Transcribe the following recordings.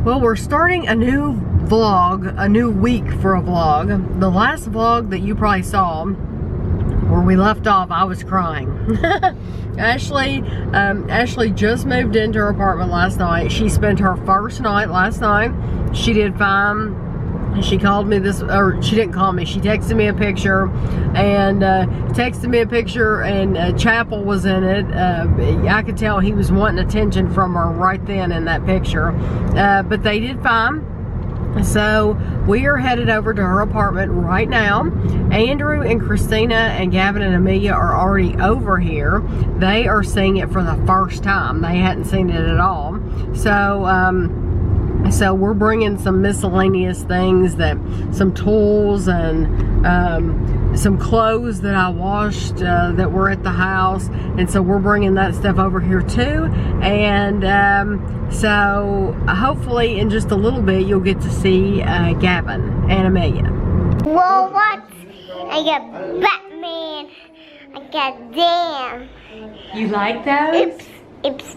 Well, we're starting a new vlog, a new week for a vlog. The last vlog that you probably saw, where we left off, I was crying. Ashley just moved into her apartment last night. She spent her first night last night. She did fine. She called me this, or she didn't call me, she texted me a picture, and Chapel was in it. I could tell he was wanting attention from her right then in that picture, but they did fine. So we are headed over to her apartment right now. Andrew and Christina and Gavin and Amelia are already over here. They are seeing it for the first time. They hadn't seen it at all. So we're bringing some miscellaneous things, some tools and some clothes that I washed that were at the house, and so we're bringing that stuff over here too. And so hopefully in just a little bit you'll get to see Gavin and Amelia. Well, what? I got Batman. I got Dan. You like those? Oops.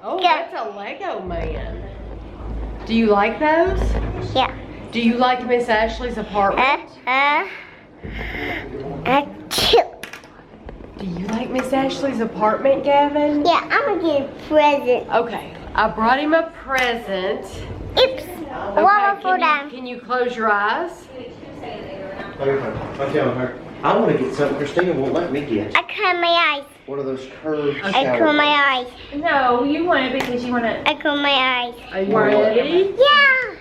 Oh, that's a Lego man. Do you like those? Yeah. Do you like Miss Ashley's apartment? Cute. Do you like Miss Ashley's apartment, Gavin? Yeah, I'm gonna get a present. Okay, I brought him a present. Oops. Okay, can you close your eyes? I'm telling her. I want to get something Christina won't let me get. I close my eyes. One of those curved I close my eyes. No, you want it because you want it. I close my eyes. Are you ready? Yeah.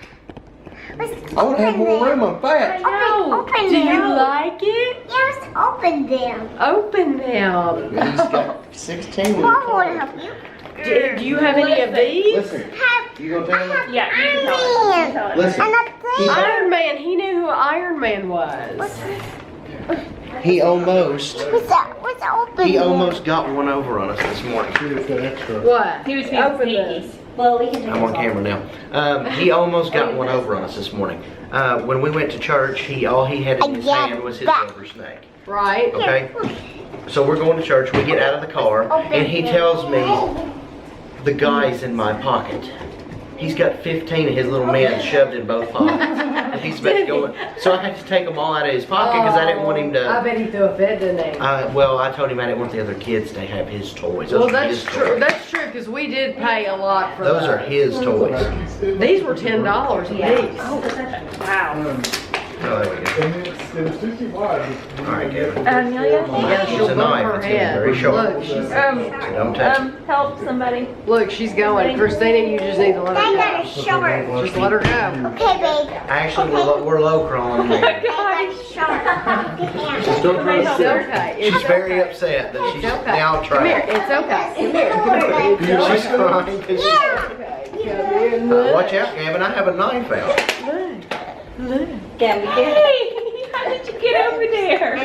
I want to have more room. I'm fat. Open Do them. you like it? Yeah, let's open them. Open them. He's got 16. Mom will help you. Do you have any of these? Listen, you gonna tell him? Yeah, you can tell it. You can tell it. Listen, And a thing. Iron Man, he knew who Iron Man was. he almost What's open? he almost got one over on us this morning. What? He was being Open sneaky. this. Well, we can I'm on camera now. He almost got one over on us this morning. When we went to church, all he had in his hand was his rubber snake. Right. Okay? So we're going to church, we get out of the car, and he tells me the guy's in my pocket. He's got 15 of his little men shoved in both pockets. And he's about to go, so I had to take them all out of his pocket because I didn't want him to. I bet he threw a fit, didn't he? Well, I told him I didn't want the other kids to have his toys. Those Well, are that's his true. toys. That's true, because we did pay a lot for Those are his toys. These were $10 a piece. Wow. Oh, there we go. All right, Gavin. Amelia? Yeah, she'll It's a bump knife. her It's gonna be head. very sharp. Look, she's So don't touch it. Help somebody. look, she's going. Christina, you just need to let I her got a go. short. Just let her go. Okay, babe. Actually, we're low crawling there. Short. Just don't try to It's sit. okay. It's She's very okay. upset that she's It's okay. now Come here. trying. It's okay. Come here. Come here. She's crying because Yeah. watch out, Gavin. I have a knife out. Gabby, hey, how did you get over there?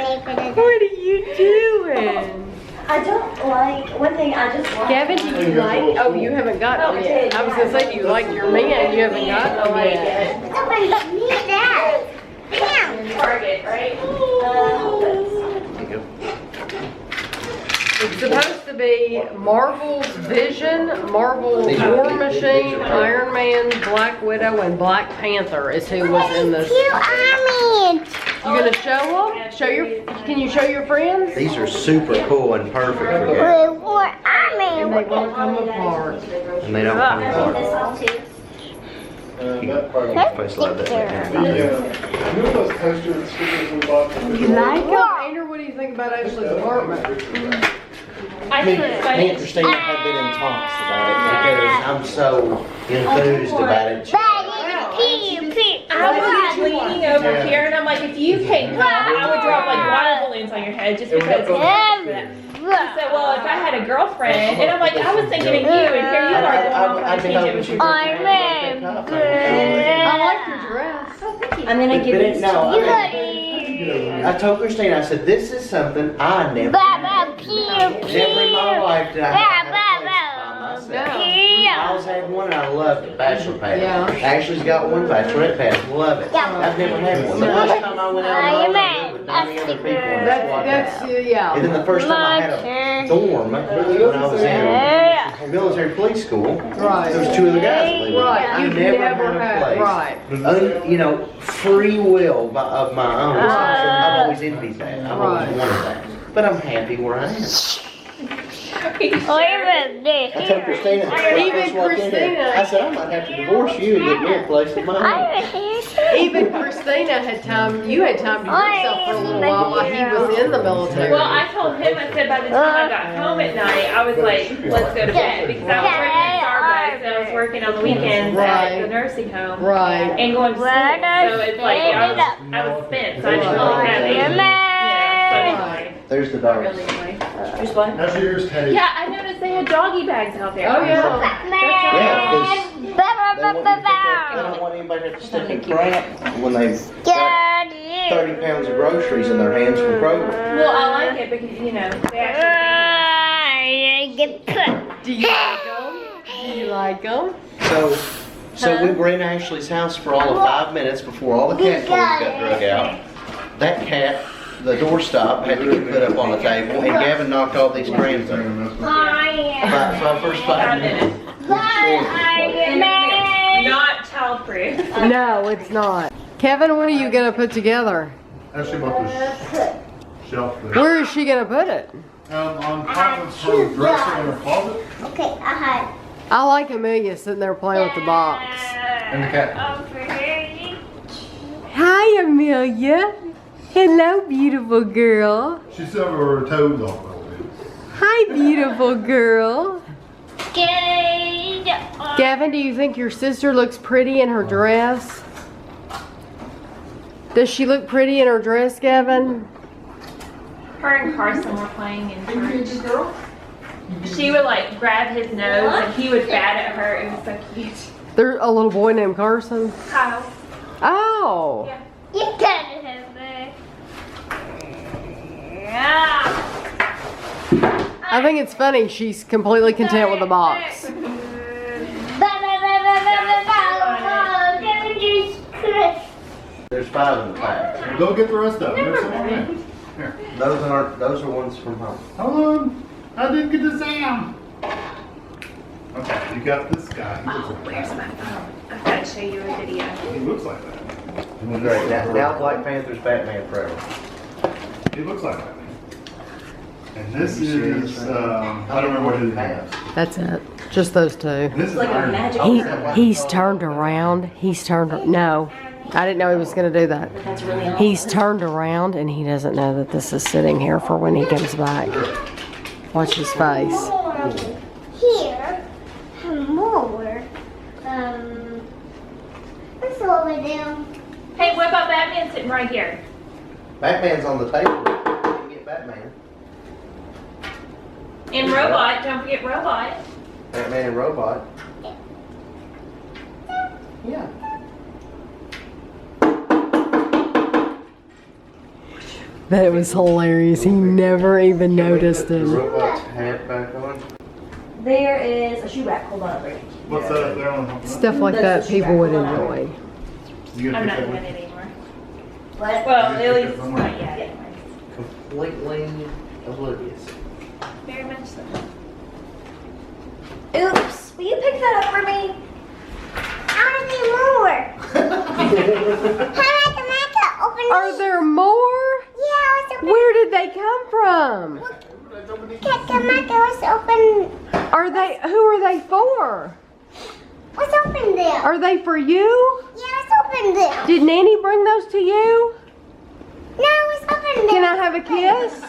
What are you doing? I don't like, one thing I just like. Gavin, do you like? Oh, you haven't gotten them yet. I was gonna say, do you like your man? You haven't gotten them yet. Somebody need that. Damn. Target, right? There you go. It's supposed to be Marvel's Vision, Marvel's War Machine, Iron Man, Black Widow, and Black Panther is who was in this. Cute Iron Man. You gonna show them? Can you show your friends? These are super cool and perfect for Gavin. We want Iron And Man. they won't come apart. And they don't come apart. This one too. Place like that. You like them? Andrew, what do you think about Ashley's apartment? I think it's Me and Christina have been in talks about it because I'm so enthused about it. I was leaning over here and I'm like, if you can't come, I would drop like water balloons on your head just because. She said, well, if I had a girlfriend, and I'm like, I was thinking of you, and here you are going off on a tangent with your girlfriend. I like your dress. I'm gonna give it No, I told Christina, I said, this is something I never Baba, had. Never in my life did I have a place by myself. I always had one and I loved it, bachelor pad. Yeah. Ashley's got one, bachelorette pad, love it. I've never had one. The first time I went out, I was with 90 other people in the squad That's house. yeah. And then the first time I had a dorm when I was in, military police school. Right. There was 2 other guys that lived with me. Right. I You've never never had a had, place. right. You know, free will of my own. I've always envied that. I've always Right. wanted that. But I'm happy where I am. I told Christina, when I Even first walked in here, Christina. I said, I might have to divorce you and get me a place of my own. Even Christina had time, you had time to yourself for a little while he was in the military. Well, I told him, I said by the time I got home at night, I was like, let's go to bed. Because I was working at Starbucks and I was working on the weekends at the nursing home. Right. And going to school. So it's like, I was spent. So I didn't really have any. Right. There's the dog. Really anyway. There's what? How's yours taste? Yeah, I noticed they had doggy bags out there. Oh, yeah. Yeah, because they don't want anybody to have to stick in crap when they've got 30 pounds of groceries in their hands from Kroger. Well, I like it because, you know, they actually Do you like them? Do you like them? So we were in Ashley's house for all of 5 minutes before all the cat toys got drug out. That cat, the doorstop, had to get put up on the table, and Gavin knocked all these crayons over. For our first 5 minutes. not childproof. No, it's not. Kevin, what are you gonna put together? Ashley bought this shelf there. Where is she gonna put it? On top of her dresser in her closet. Okay, I like Amelia sitting there playing with the box. And the cat. Hi, Amelia. Hello, beautiful girl. She's still have her toes off a little bit. Hi, beautiful girl. Gavin, do you think your sister looks pretty in her dress? Does she look pretty in her dress, Gavin? Her and Carson were playing in church. She would like grab his nose and he would bat at her. It was so cute. There's a little boy named Carson. Kyle. Oh. Yeah. you got it, Heather. I think it's funny. She's completely content with the box. There's 5 in the pack. Well, go get the rest of them. There's some more there. Here. Those are ones from home. Hold on. I didn't get the Sam. Okay, you got this guy. He looks like Where's that. my phone? I've got to show you a video. He looks like that. Great. Now Black Panther's Batman forever. He looks like that. And this is, I don't remember what his name is. That's it. Just those two. This is Iron Man. He's turned around. No, I didn't know he was going to do that. He's turned around and he doesn't know that this is sitting here for when he comes back. Watch his face. Here, more. What's over there? Hey, what about Batman sitting right here? Batman's on the table. You can get Batman. And Robot, don't forget Robot. Batman and Robot. Yeah. That was hilarious. He never even noticed The it. robot's hat back on. There is a shoe rack. Hold on, Rick. What's that up there on the Stuff like that people would enjoy. You I'm gonna not pick doing that it anymore. What? Well, You at just least pick up not somewhere? yet. Completely oblivious. Very much so. Oops. Will you pick that up for me? I need more. Open Are there more? Yeah, let's open. Where did they come from? Let's open. Who are they for? Let's open them. Are they for you? Yeah, let's open them. Did Nanny bring those to you? No, let's open them. Can I have a kiss?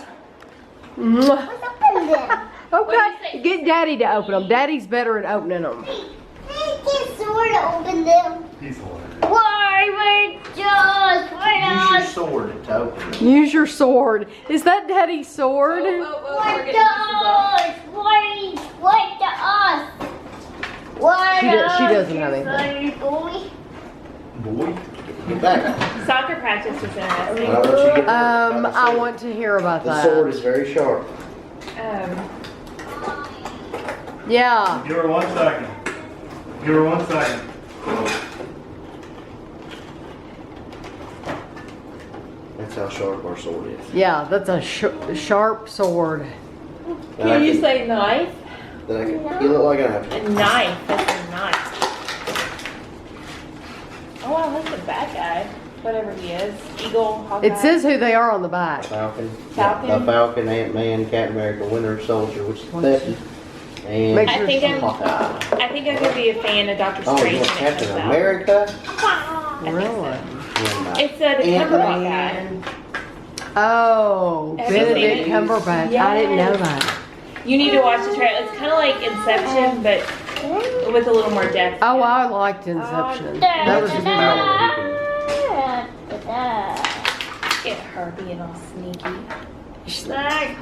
Mwah. Let's open them. Okay, get Daddy to open them. Daddy's better at opening them. I can't sort of open them. He's hilarious. Why would just Use your sword to open it. Use your sword. Is that Daddy's sword? What the us? What the us? What She doesn't have anything. anything. Boy. Get back. Soccer practice is interesting. I'll let you get I want to hear about The sword that. is very sharp. Yeah. Give her 1 second. Give her 1 second. That's how sharp our sword is. Yeah, that's a sharp sword. And I Can you can- say knife? that I can peel it like an apple. A knife. That's a knife. Oh, wow, that's a bad guy. Whatever he is. Eagle, Hawkeye. It says who they are on the back. Falcon. Falcon? The Falcon, Ant-Man, Captain America, Winter Soldier, which is Bucky. And Make I think I'm Hawkeye. gonna be a fan of Doctor Oh, Strange yeah, when it Captain comes out. America. Really? It's the Cumberbatch guy. Ant-Man. Oh, Have you seen Benedict it? Cumberbatch. I didn't know that. You need to watch the trailer. It's kind of like Inception, but with a little more depth. Oh, I liked Inception. That was a good one. Get her being all sneaky.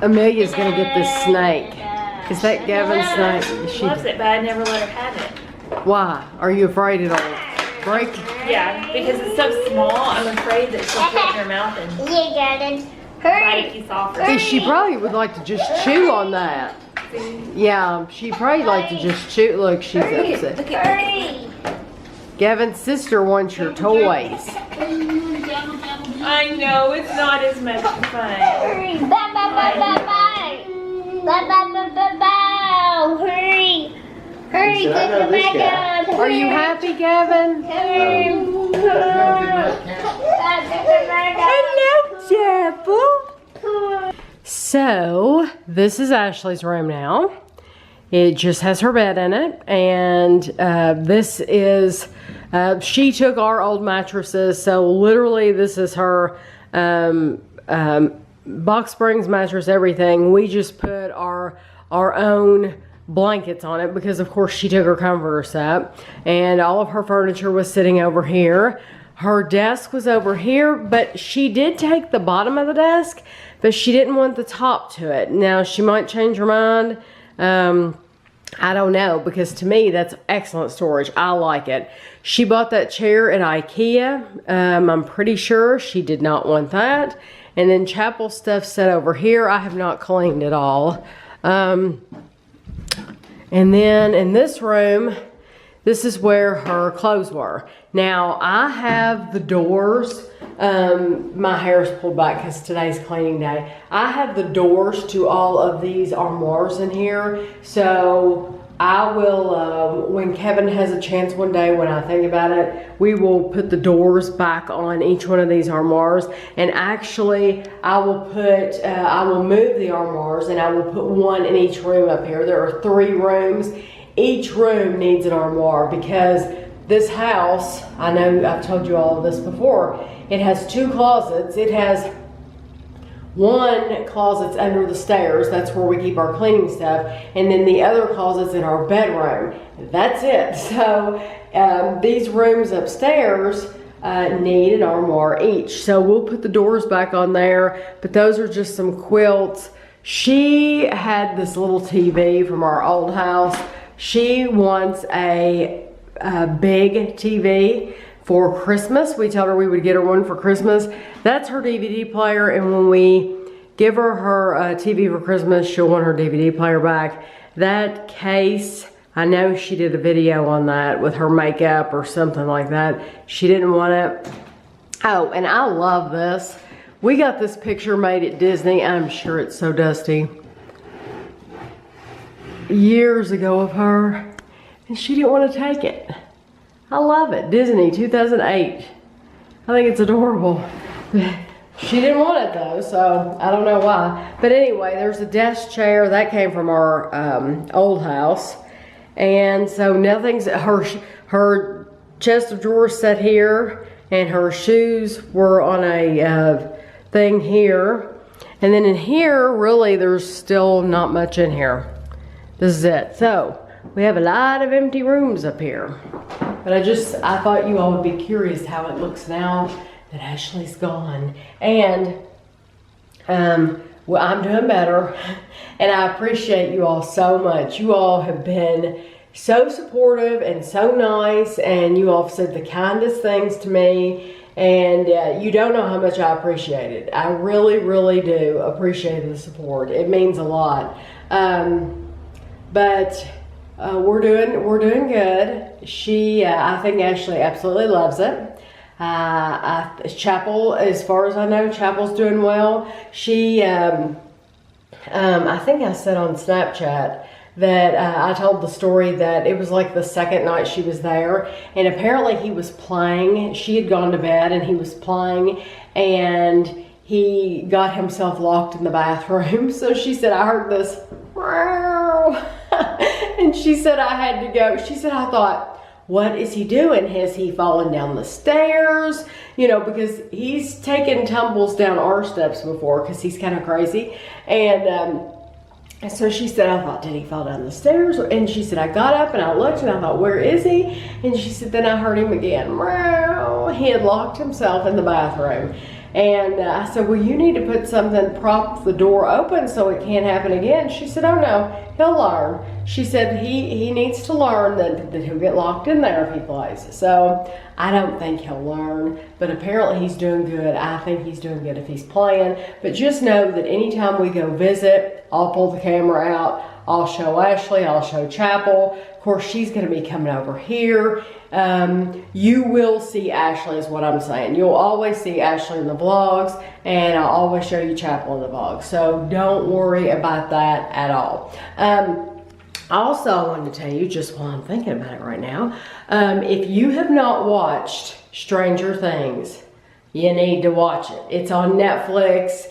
Amelia's gonna get this snake. Is that Gavin's snake? She loves it, but I never let her have it. Why? Are you afraid it'll break? Yeah, because it's so small, I'm afraid that she'll put it in her mouth and You got it. bite a Hurry. piece off. See, she probably would like to just chew on that. Yeah, she probably like to just chew. Look, she's upset. Hurry. Gavin's sister wants your toys. I know, it's not as much fun. Hurry. Bye, bye, bye, bye, bye. Bye, bye, bye, bye, bye. Hurry. Hurry, He said, "I get know the this back guy." out. Are you happy, Gavin? Hurry. Chapel. So, this is Ashley's room now. It just has her bed in it. And this is, she took our old mattresses. So, literally, this is her box springs mattress, everything. We just put our own blankets on it because, of course, she took her comforter set. And all of her furniture was sitting over here. Her desk was over here, but she did take the bottom of the desk, but she didn't want the top to it. Now, she might change her mind. I don't know, because to me, that's excellent storage. I like it. She bought that chair at IKEA. I'm pretty sure she did not want that. And then chapel stuff set over here. I have not cleaned it all. And then in this room, this is where her clothes were. Now, I have the doors. My hair's pulled back because today's cleaning day. I have the doors to all of these armoires in here. So I will, when Kevin has a chance one day, when I think about it, we will put the doors back on each one of these armoires. And actually, I will move the armoires and I will put one in each room up here. There are 3 rooms. Each room needs an armoire because this house, I know I've told you all of this before, it has 2 closets. It has one closet's under the stairs. That's where we keep our cleaning stuff. And then the other closet's in our bedroom. That's it. So these rooms upstairs need an armoire each. So we'll put the doors back on there. But those are just some quilts. She had this little TV from our old house. She wants a big TV for Christmas. We told her we would get her one for Christmas. That's her DVD player, and when we give her TV for Christmas, she'll want her DVD player back. That case, I know she did a video on that with her makeup or something like that. She didn't want it. Oh, and I love this. We got this picture made at Disney. I'm sure it's so dusty. Years ago of her, and she didn't want to take it. I love it. Disney 2008. I think it's adorable. She didn't want it though, so I don't know why. But anyway, there's a desk chair that came from our old house, and so nothing's her chest of drawers set here, and her shoes were on a thing here, and then in here, really, there's still not much in here. This is it. So we have a lot of empty rooms up here. But I thought you all would be curious how it looks now that Ashley's gone. And well, I'm doing better. And I appreciate you all so much. You all have been so supportive and so nice. And you all have said the kindest things to me. And you don't know how much I appreciate it. I really, really do appreciate the support. It means a lot. But we're doing good. I think Ashley absolutely loves it. Chapel, as far as I know, Chapel's doing well. She, I think I said on Snapchat that I told the story that it was like the second night she was there, and apparently he was playing. She had gone to bed and he was playing, and he got himself locked in the bathroom. So she said, I heard this, and she said, I had to go. She said, I thought, what is he doing? Has he fallen down the stairs? You know, because he's taken tumbles down our steps before because he's kind of crazy. And so she said, I thought, did he fall down the stairs? And she said, I got up and I looked and I thought, where is he? And she said, then I heard him again. He had locked himself in the bathroom. And I said, well, you need to put something, prop the door open so it can't happen again. She said, oh no, he'll learn. She said he needs to learn that he'll get locked in there if he plays. So I don't think he'll learn, but apparently he's doing good. I think he's doing good if he's playing. But just know that anytime we go visit, I'll pull the camera out. I'll show Ashley, I'll show Chapel. Of course, she's gonna be coming over here. You will see Ashley is what I'm saying. You'll always see Ashley in the vlogs, and I'll always show you Chapel in the vlogs. So don't worry about that at all. Also, I wanted to tell you, just while I'm thinking about it right now, if you have not watched Stranger Things, you need to watch it. It's on Netflix.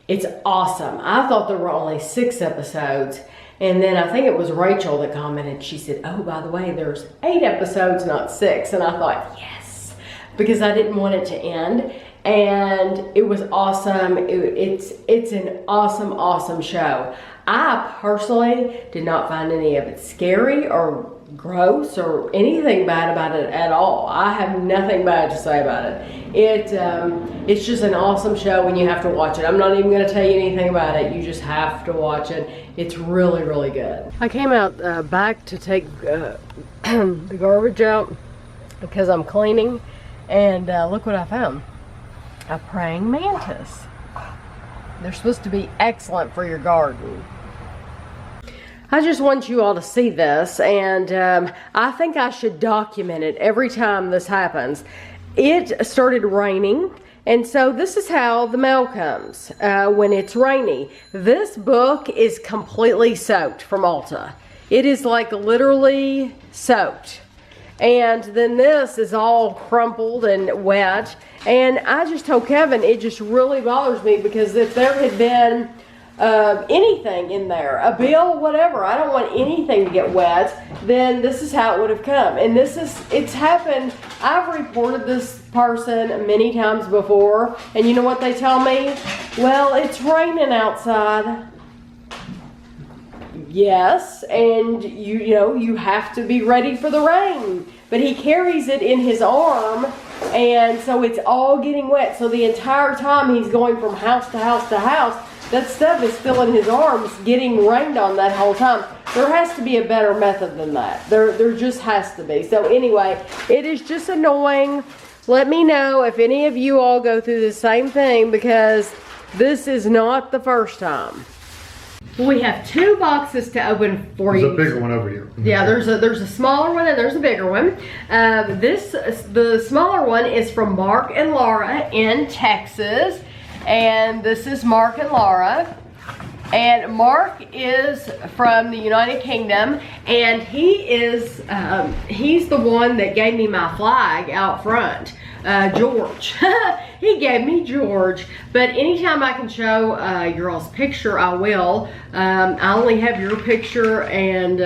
It's awesome. I thought there were only 6 episodes. And then I think it was Rachel that commented. She said, oh, by the way, there's 8 episodes, not 6. And I thought, yes, because I didn't want it to end. And it was awesome. It's an awesome, awesome show. I personally did not find any of it scary or gross or anything bad about it at all. I have nothing bad to say about it. It's just an awesome show and you have to watch it. I'm not even going to tell you anything about it. You just have to watch it. It's really, really good. I came out back to take the garbage out because I'm cleaning, and look what I found. A praying mantis. They're supposed to be excellent for your garden. I just want you all to see this, and I think I should document it every time this happens. It started raining, and so this is how the mail comes when it's rainy. This book is completely soaked from Ulta. It is like literally soaked. And then this is all crumpled and wet. And I just told Kevin, it just really bothers me because if there had been anything in there, a bill, whatever, I don't want anything to get wet, then this is how it would have come. And it's happened. I've reported this person many times before, and you know what they tell me? Well, it's raining outside. Yes, and you know, you have to be ready for the rain. But he carries it in his arm, and so it's all getting wet. So the entire time he's going from house to house to house, that stuff is still in his arms, getting rained on that whole time. There has to be a better method than that. There just has to be. So anyway, it is just annoying. Let me know if any of you all go through the same thing, because this is not the first time. We have 2 boxes to open for you. There's a bigger one over here. Yeah, there's a smaller one and there's a bigger one. The smaller one is from Mark and Laura in Texas. And this is Mark and Laura. And Mark is from the United Kingdom, and he's the one that gave me my flag out front. George. He gave me George. But anytime I can show your all's picture, I will. I only have your picture and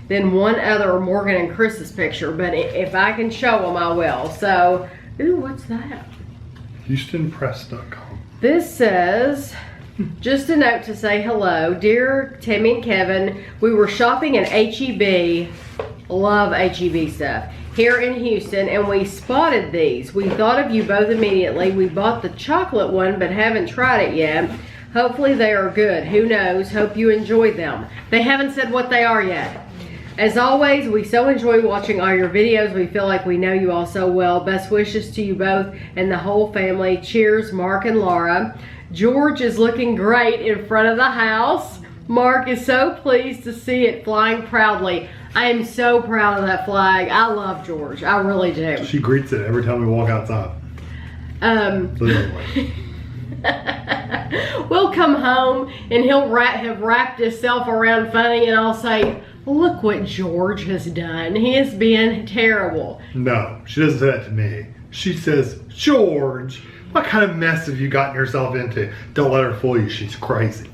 then one other, Morgan and Chris's picture. But if I can show them, I will. So, ooh, what's that? HoustonPress.com. This says, just a note to say hello. Dear Tammy and Kevin, we were shopping at H-E-B. Love H-E-B stuff. Here in Houston, and we spotted these. We thought of you both immediately. We bought the chocolate one, but haven't tried it yet. Hopefully they are good. Who knows? Hope you enjoyed them. They haven't said what they are yet. As always, we so enjoy watching all your videos. We feel like we know you all so well. Best wishes to you both and the whole family. Cheers, Mark and Laura. George is looking great in front of the house. Mark is so pleased to see it flying proudly. I am so proud of that flag. I love George. I really do. She greets it every time we walk outside. But anyway. We'll come home and he'll have wrapped himself around Funny, and I'll say, look what George has done. He has been terrible. No, she doesn't say that to me. She says, George, what kind of mess have you gotten yourself into? Don't let her fool you, she's crazy.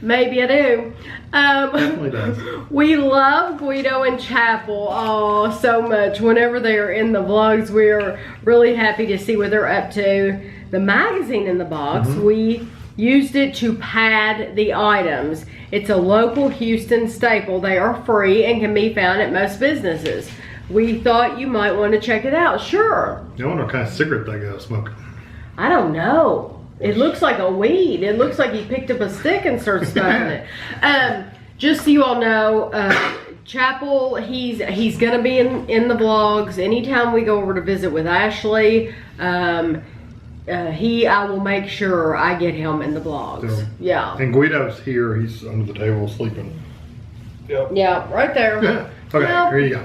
Maybe I do. Definitely does. We love Guido and Chapel so much. Whenever they're in the vlogs, we're really happy to see what they're up to. The magazine in the box, we used it to pad the items. It's a local Houston staple. They are free and can be found at most businesses. We thought you might want to check it out. Sure. I wonder what kind of cigarette they go smoking. I don't know. It looks like a weed. It looks like he picked up a stick and started smoking it. Just so you all know, Chapel, he's gonna be in the vlogs. Anytime we go over to visit with Ashley, I will make sure I get him in the vlogs. So, yeah. And Guido's here. He's under the table sleeping. Yep. Yeah, right there. Okay, Yep. here you go.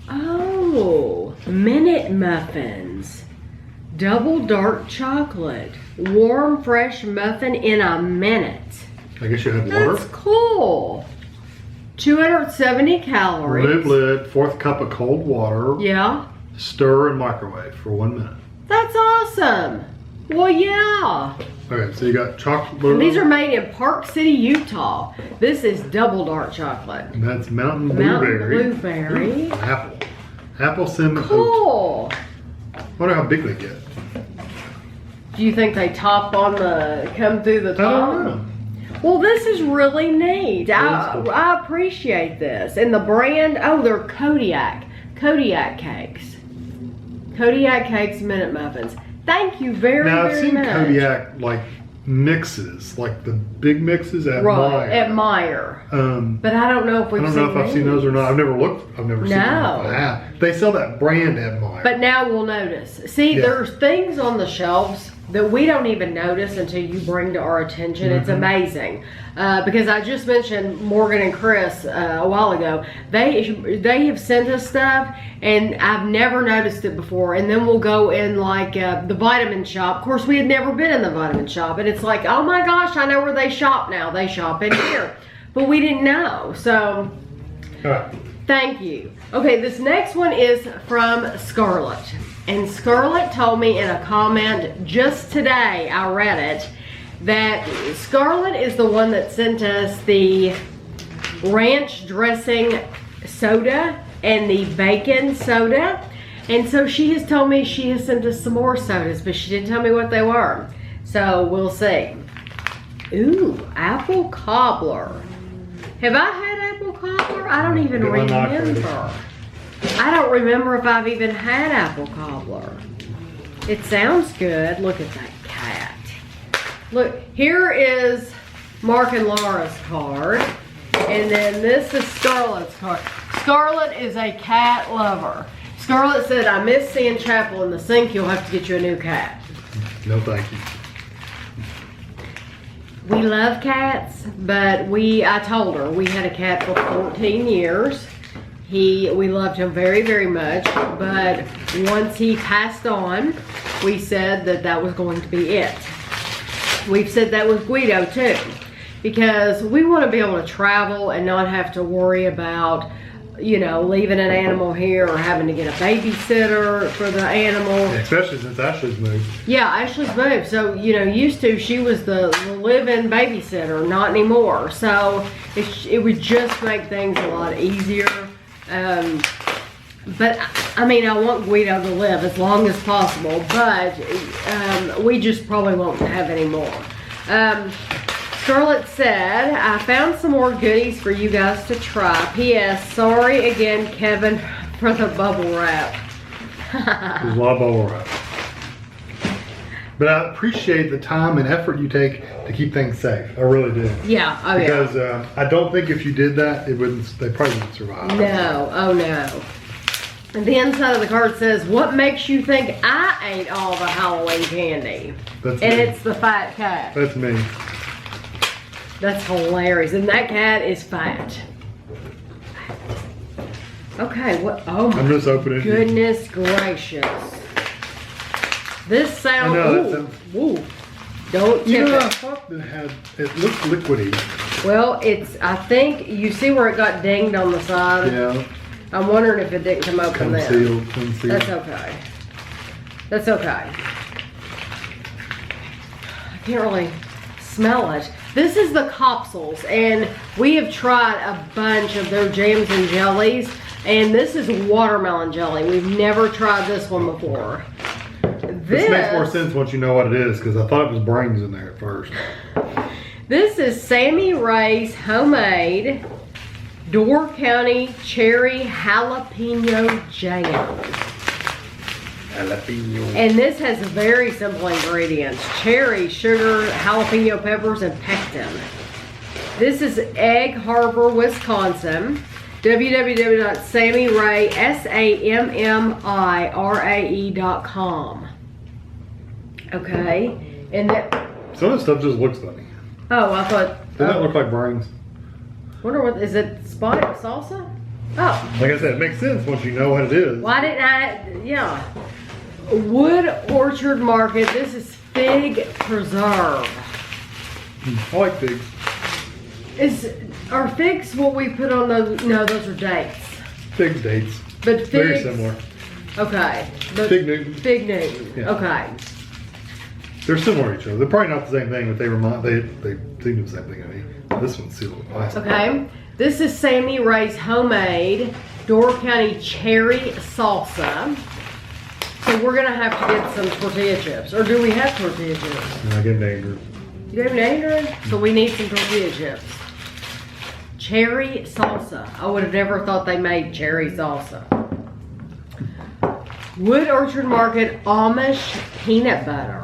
Oh, Minute Muffins. Double dark chocolate. Warm, fresh muffin in a minute. I guess you had water. That's cool. 270 calories. Remove lid, 4th cup of cold water. Yeah. Stir and microwave for 1 minute. That's awesome. Well, yeah. Okay, so you got chocolate. And these are made in Park City, Utah. This is double dark chocolate. And that's mountain Mountain blueberry. blueberry. Ooh, apple. Apple cinnamon oat. Cool. Wonder how big they get. Do you think they come through the I top? don't know. Well, this is really neat. I appreciate this. And the brand, they're Kodiak cakes. Kodiak cakes, Minute Muffins. Thank you very, Now I've very seen much. Kodiak like mixes, like the big mixes at Meyer. At Meyer. But I don't know if I don't know if I've seen those or not. I've never looked. I've never seen them. No. They sell that brand at Meyer. But now we'll notice. See, there's things on the shelves that we don't even notice until you bring to our attention. It's amazing. Because I just mentioned Morgan and Chris a while ago. They have sent us stuff and I've never noticed it before. And then we'll go in like the vitamin shop. Of course, we had never been in the vitamin shop. And it's like, oh my gosh, I know where they shop now. They shop in here. But we didn't know. So, thank you. Okay, this next one is from Scarlett. And Scarlett told me in a comment just today, I read it, that Scarlett is the one that sent us the ranch dressing soda and the bacon soda. And so she has told me she has sent us some more sodas, but she didn't tell me what they were. So we'll see. Ooh, apple cobbler. Have I had apple cobbler? I don't even remember. I don't remember if I've even had apple cobbler. It sounds good. Look at that cat. Look, here is Mark and Laura's card. And then this is Scarlett's card. Scarlett is a cat lover. Scarlett said, I miss seeing Chapel in the sink. You'll have to get you a new cat. No, thank you. We love cats, but I told her we had a cat for 14 years. We loved him very, very much, but once he passed on, we said that was going to be it. We've said that with Guido too, because we want to be able to travel and not have to worry about, leaving an animal here or having to get a babysitter for the animal. Yeah, especially since Ashley's moved. Yeah, Ashley's moved. So, used to, she was the live-in babysitter, not anymore. So, it would just make things a lot easier. But I mean, I want Guido to live as long as possible, but we just probably won't have any more. Scarlett said, I found some more goodies for you guys to try. P.S. Sorry again, Kevin, for the bubble wrap. There's a lot of bubble wrap. But I appreciate the time and effort you take to keep things safe. I really do. Yeah, oh yeah. Because I don't think if you did that, they probably wouldn't survive. No, oh no. And the inside of the card says, what makes you think I ate all the Halloween candy? That's and me. it's the fat cat. That's me. That's hilarious. And that cat is fat. Okay, what? Oh I'm my just opening it. goodness gracious. This sound. I know, that Ooh, sounds- ooh. Don't You tip know, I it. thought it looked liquidy. Well, it's, I think, you see where it got dinged on the side? Yeah, I'm wondering if it didn't come open there. concealed. That's okay. That's okay. I can't really smell it. This is the capsules, and we have tried a bunch of their jams and jellies, and this is watermelon jelly. We've never tried this one before. This makes more sense once you know what it is, because I thought it was brains in there at first. This is Sammy Ray's homemade Door County Cherry Jalapeno Jam. Jalapeno. And this has very simple ingredients. Cherry, sugar, jalapeno peppers, and pectin. This is Egg Harbor, Wisconsin. www.sammyrae.com. Okay. And that, Some of the stuff just looks funny. oh, I thought, Doesn't that look like brains? wonder what, is it spotted salsa? Oh, Like I said, it makes sense once you know what it is. why didn't I, yeah. Wood Orchard Market, this is fig preserve. I like figs. Are figs what we put on those? No, those are dates. Fig dates. But figs. Very similar. Okay. But Fig Newton. Fig Newton. Yeah. Okay. They're similar to each other. They're probably not the same thing, but they seem the same thing to me. This one's sealed with plastic. Okay. This is Sammy Ray's homemade Door County Cherry Salsa. So we're gonna have to get some tortilla chips. Or do we have tortilla chips? And I get dangerous. You have Andrew? So we need some tortilla chips. Cherry salsa. I would have never thought they made cherry salsa. Wood Orchard Market Amish peanut butter.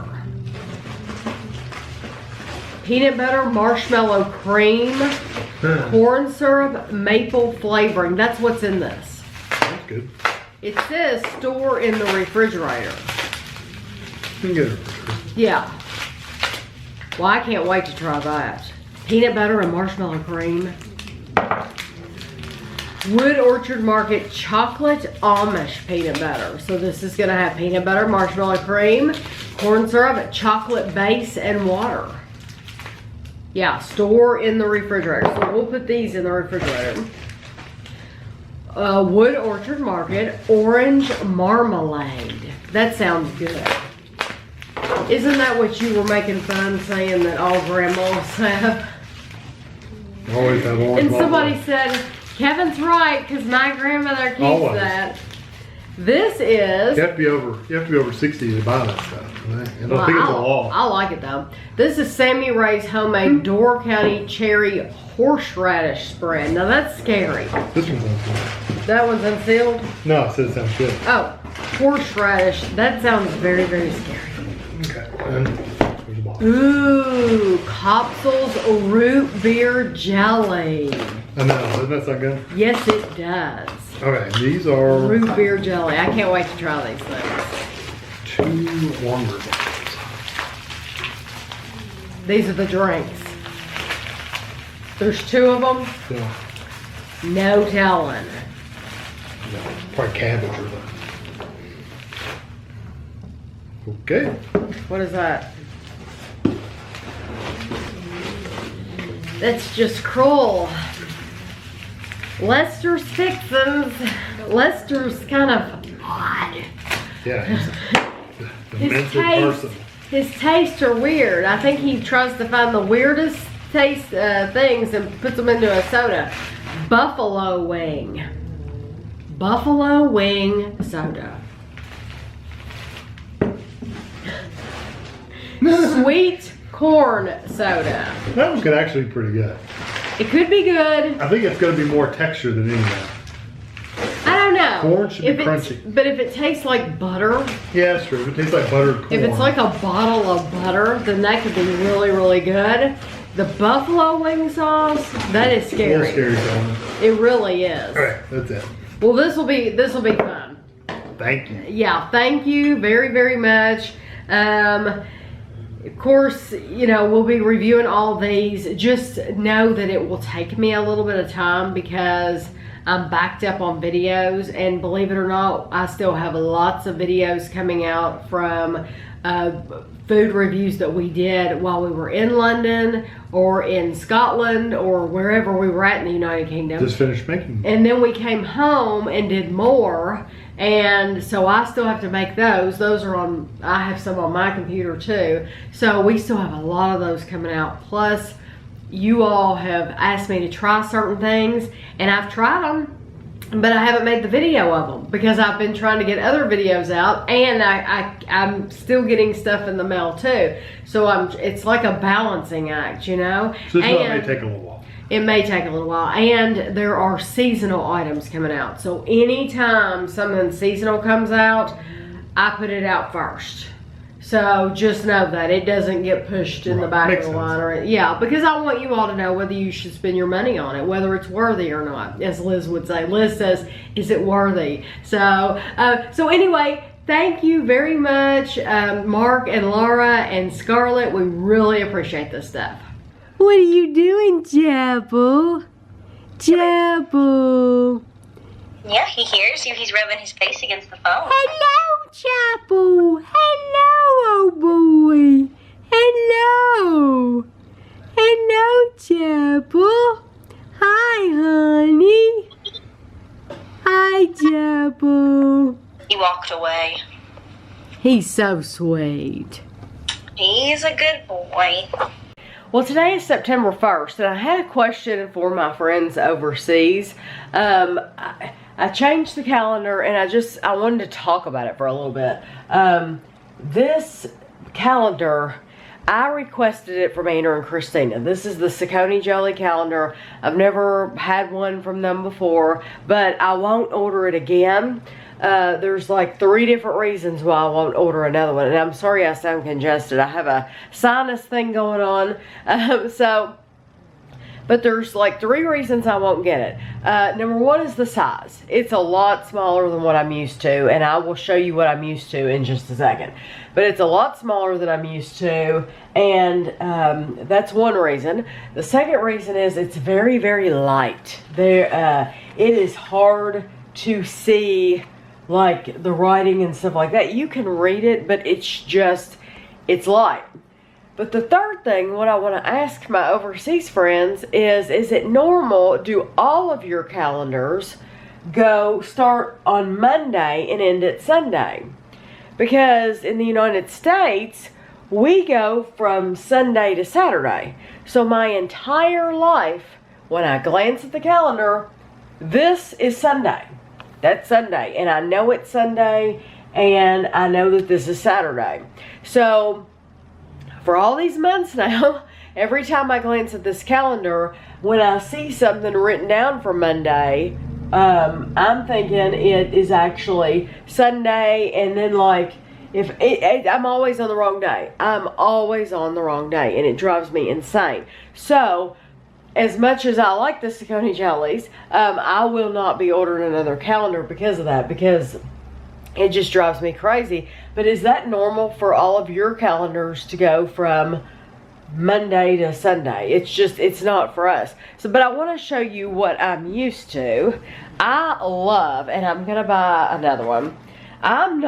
Peanut butter, marshmallow cream, corn syrup, maple flavoring. That's what's in this. That's good. It says store in the refrigerator. You can get it for sure. Yeah. Well, I can't wait to try that. Peanut butter and marshmallow cream. Wood Orchard Market chocolate Amish peanut butter. So this is gonna have peanut butter, marshmallow cream, corn syrup, chocolate base, and water. Yeah, store in the refrigerator. So we'll put these in the refrigerator. Wood Orchard Market orange marmalade. That sounds good. Isn't that what you were making fun saying that all grandmas have? Always have orange. And somebody marmalade. said, Kevin's right, because my grandmother keeps Always. that. This is, You have to be over 60 to buy that stuff. And I think it's a law. I like it though. This is Sammy Ray's homemade Door County Cherry Horseradish spread. Now that's scary. This one's unsealed. That one's unsealed? No, it says it sounds good. Oh, horseradish. That sounds very, very scary. Okay. And there's a box. Ooh, Copsel's root beer jelly. I know. Doesn't that sound good? Yes, it does. Okay. These are Root beer jelly. I can't wait to try these things. 2 longer bottles. These are the drinks. There's 2 of them. Yeah. No telling. No, probably cabbage or something. Okay. What is that? That's just cruel. Lester's fixins. Lester's kind of odd. Yeah. He's a His demented taste, person. his tastes are weird. I think he tries to find the weirdest taste things and puts them into a soda. Buffalo wing. Buffalo wing soda. Sweet corn soda. That one's actually be pretty good. It could be good. I think it's going to be more texture than anything. I don't know. Corn should be If it's- crunchy. But if it tastes like butter, Yeah, that's true. If it tastes like buttered corn. if it's like a bottle of butter, then that could be really, really good. The buffalo wing sauce, that is a little scary. scary sounding. It really is. All right, that's it. Well, this will be fun. Thank you. Yeah, thank you very, very much. Of course, you know, we'll be reviewing all these. Just know that it will take me a little bit of time because I'm backed up on videos, and believe it or not, I still have lots of videos coming out from food reviews that we did while we were in London or in Scotland or wherever we were at in the United Kingdom. Just finished making. And then we came home and did more, and so I still have to make those. Those are on, I have some on my computer too. So we still have a lot of those coming out. Plus, you all have asked me to try certain things, and I've tried them, but I haven't made the video of them because I've been trying to get other videos out, and I'm still getting stuff in the mail too. So it's like a balancing act, you know? So this one may take a little while. It may take a little while, and there are seasonal items coming out. So anytime something seasonal comes out, I put it out first. So just know that it doesn't get pushed in the back of the line, or yeah, because I want you all to know whether you should spend your money on it, whether it's worthy or not, as Liz would say. Liz says, "Is it worthy?" So, so anyway, thank you very much, Mark and Laura and Scarlett. We really appreciate this stuff. What are you doing, Jabble? Jabble. Yeah, he hears you. He's rubbing his face against the phone. Hello, Chapel. Hello, oh boy. Hello. Hello, Chapel. Hi, honey. Hi, Chapel. He walked away. He's so sweet. He's a good boy. Well, today is September 1st, and I had a question for my friends overseas. I changed the calendar, and I wanted to talk about it for a little bit. This calendar, I requested it from Andrew Christina. This is the Saucony Jelly calendar. I've never had one from them before, but I won't order it again. There's like 3 different reasons why I won't order another one, and I'm sorry I sound congested. I have a sinus thing going on, but there's like 3 reasons I won't get it. Number 1 is the size. It's a lot smaller than what I'm used to, and I will show you what I'm used to in just a second. But it's a lot smaller than I'm used to, and that's one reason. The second reason is it's very, very light. It is hard to see like the writing and stuff like that. You can read it, but it's light. But the third thing, what I want to ask my overseas friends is it normal, do all of your calendars start on Monday and end at Sunday? Because in the United States, we go from Sunday to Saturday. So my entire life, when I glance at the calendar, this is Sunday. That's Sunday, and I know it's Sunday, and I know that this is Saturday. So for all these months now, every time I glance at this calendar, when I see something written down for Monday, I'm thinking it is actually Sunday, and then like, I'm always on the wrong day. I'm always on the wrong day, and it drives me insane. So as much as I like the Saucony jellies, I will not be ordering another calendar because of that, because it just drives me crazy. But is that normal for all of your calendars to go from Monday to Sunday? It's not for us. So, but I want to show you what I'm used to. I love, and I'm going to buy another one. I'm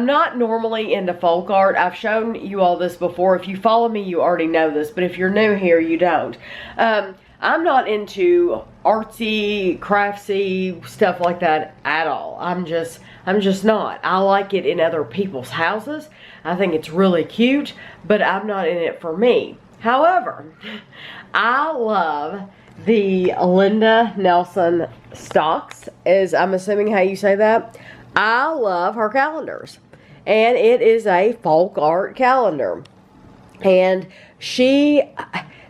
not normally into folk art. I've shown you all this before. If you follow me, you already know this, but if you're new here, you don't. I'm not into artsy, craftsy stuff like that at all. I'm just not. I like it in other people's houses. I think it's really cute, but I'm not in it for me. However, I love the Linda Nelson stocks, is I'm assuming how you say that. I love her calendars, and it is a folk art calendar, and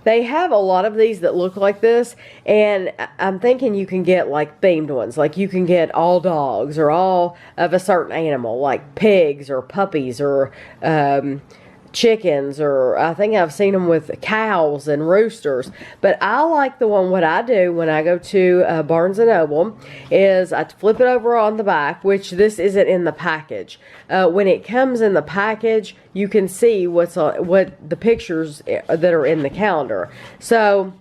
they have a lot of these that look like this, and I'm thinking you can get like themed ones, like you can get all dogs or all of a certain animal, like pigs or puppies or chickens, or I think I've seen them with cows and roosters. But I like the one, what I do when I go to Barnes & Noble is I flip it over on the back, which this isn't in the package. When it comes in the package, you can see what the pictures that are in the calendar. So,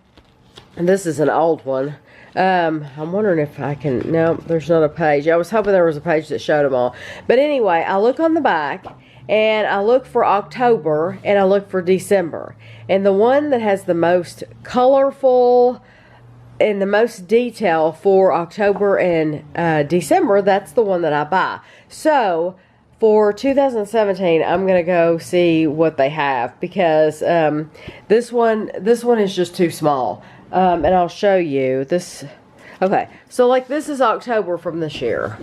and this is an old one. I'm wondering if I can, no, there's not a page. I was hoping there was a page that showed them all. But anyway, I look on the back and I look for October and I look for December. And the one that has the most colorful and the most detail for October and December, that's the one that I buy. So for 2017, I'm gonna go see what they have because this one is just too small. And I'll show you this. Okay, so like this is October from this year,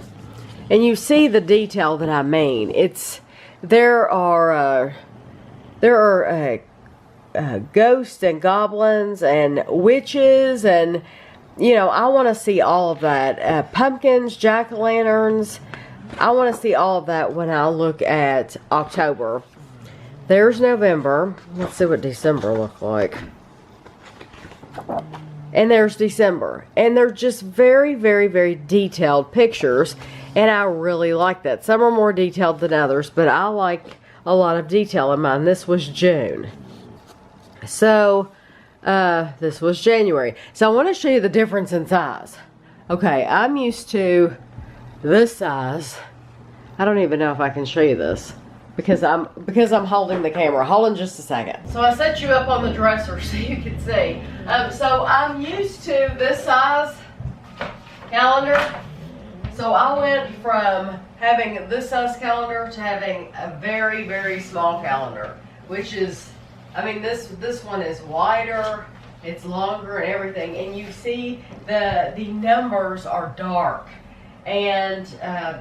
and you see the detail that I mean. There are ghosts and goblins and witches, and you know, I want to see all of that. Pumpkins, jack-o'-lanterns. I want to see all of that when I look at October. There's November. Let's see what December looks like. And there's December. And they're just very, very, very detailed pictures. And I really like that. Some are more detailed than others, but I like a lot of detail in mine. This was June. So, this was January. So I want to show you the difference in size. Okay, I'm used to this size. I don't even know if I can show you this because I'm holding the camera. Hold on just a second. So I set you up on the dresser so you can see. So I'm used to this size calendar. So I went from having this size calendar to having a very, very small calendar, which is, I mean, this one is wider, it's longer and everything, and you see the numbers are dark, and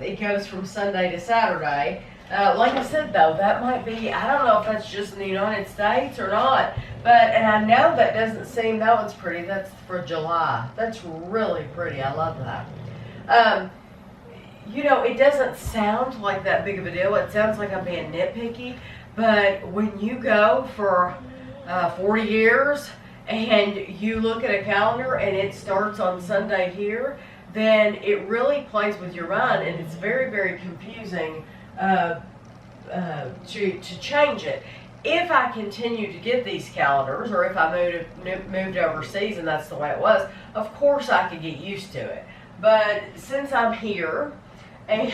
it goes from Sunday to Saturday. Like I said though, that might be, I don't know if that's just in the United States or not, and I know that doesn't seem, that one's pretty, that's for July. That's really pretty, I love that. You know, it doesn't sound like that big of a deal. It sounds like I'm being nitpicky, but when you go for 40 years and you look at a calendar and it starts on Sunday here, then it really plays with your mind, and it's very, very confusing to change it. If I continue to get these calendars, or if I moved overseas and that's the way it was, of course I could get used to it. But since I'm here, and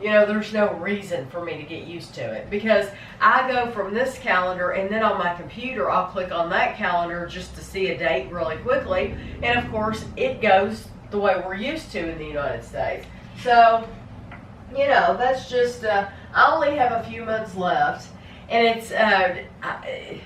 you know, there's no reason for me to get used to it, because I go from this calendar and then on my computer I'll click on that calendar just to see a date really quickly, and of course it goes the way we're used to in the United States. So, you know, that's just, I only have a few months left, and it's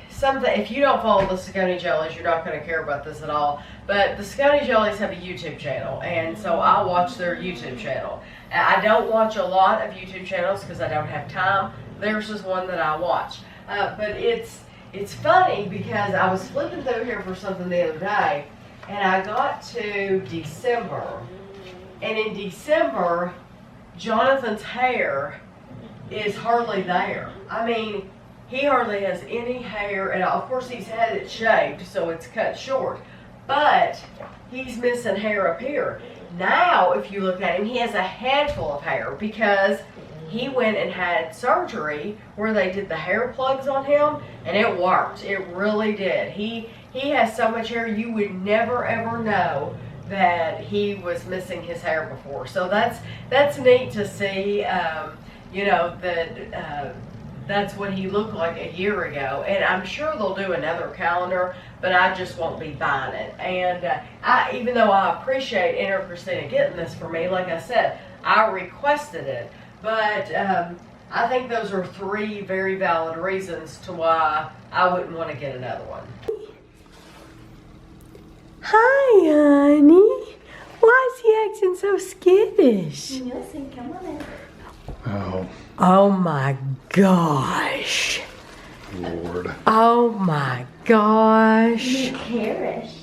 something, if you don't follow the Scone Jellies, you're not going to care about this at all, but the Scone Jellies have a YouTube channel, and so I watch their YouTube channel. I don't watch a lot of YouTube channels because I don't have time. Theirs is one that I watch. But it's funny because I was flipping through here for something the other day, and I got to December, and in December, Jonathan's hair is hardly there. I mean, he hardly has any hair at all. Of course, he's had it shaved, so it's cut short, but he's missing hair up here. Now, if you look at him, he has a handful of hair because he went and had surgery where they did the hair plugs on him, and it worked. It really did. He has so much hair, you would never ever know that he was missing his hair before. So that's neat to see. You know, that that's what he looked like a year ago, and I'm sure they'll do another calendar, but I just won't be buying it. And even though I appreciate Andrew Christina getting this for me, like I said, I requested it, but I think those are 3 very valid reasons to why I wouldn't want to get another one. Hi, honey. Why is he acting so skittish? Nelson, come on in. Oh, Oh my gosh. Lord. Oh my gosh. Parish.